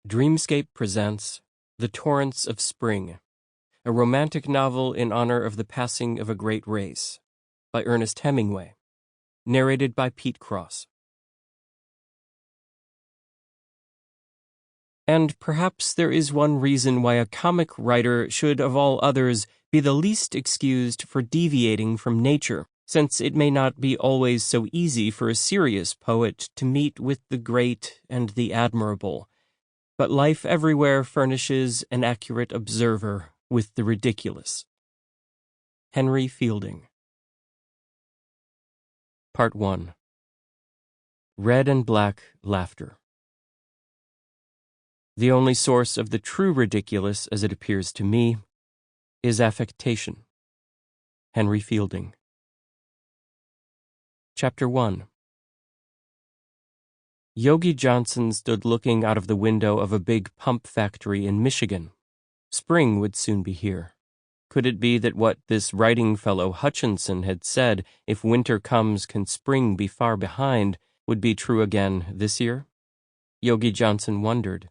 Dreamscape presents The Torrents of Spring, a romantic novel in honor of the passing of a great race, by Ernest Hemingway, narrated by Pete Cross. And perhaps there is one reason why a comic writer should, of all others, be the least excused for deviating from nature, since it may not be always so easy for a serious poet to meet with the great and the admirable. But life everywhere furnishes an accurate observer with the ridiculous. Henry Fielding. Part 1. Red and Black Laughter. The only source of the true ridiculous, as it appears to me, is affectation. Henry Fielding. Chapter 1. Yogi Johnson stood looking out of the window of a big pump factory in Michigan. Spring would soon be here. Could it be that what this writing fellow Hutchinson had said, if winter comes can spring be far behind, would be true again this year? Yogi Johnson wondered.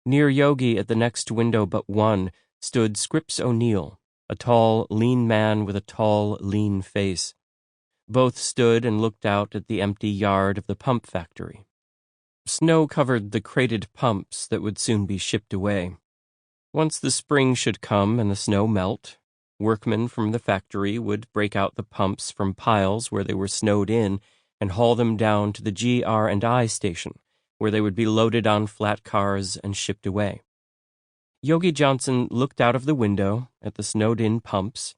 Near Yogi, at the next window but one, stood Scripps O'Neill, a tall, lean man with a tall, lean face. Both stood and looked out at the empty yard of the pump factory. Snow covered the crated pumps that would soon be shipped away. Once the spring should come and the snow melt, workmen from the factory would break out the pumps from piles where they were snowed in and haul them down to the GR&I station, where they would be loaded on flat cars and shipped away. Yogi Johnson looked out of the window at the snowed-in pumps,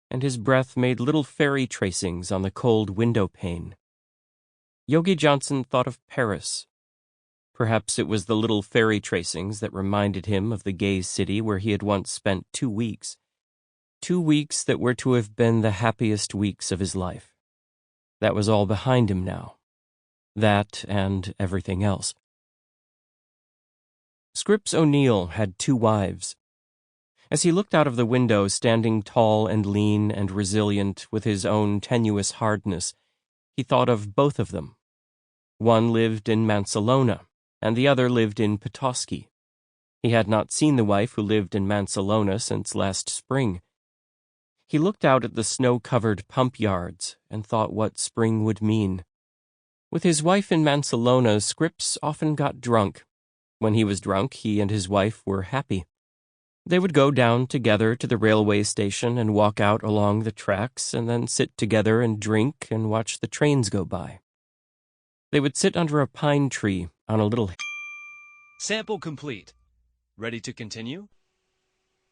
and his breath made little fairy tracings on the cold window pane. Yogi Johnson thought of Paris. Perhaps it was the little fairy tracings that reminded him of the gay city where he had once spent 2 weeks. 2 weeks that were to have been the happiest weeks of his life. That was all behind him now. That and everything else. Scripps O'Neill had 2 wives. As he looked out of the window, standing tall and lean and resilient with his own tenuous hardness, he thought of both of them. One lived in Mansalona, and the other lived in Petoskey. He had not seen the wife who lived in Mansalona since last spring. He looked out at the snow-covered pump yards and thought what spring would mean. With his wife in Mansalona, Scripps often got drunk. When he was drunk, he and his wife were happy. They would go down together to the railway station and walk out along the tracks and then sit together and drink and watch the trains go by. They would sit under a pine tree on a little... Sample complete. Ready to continue?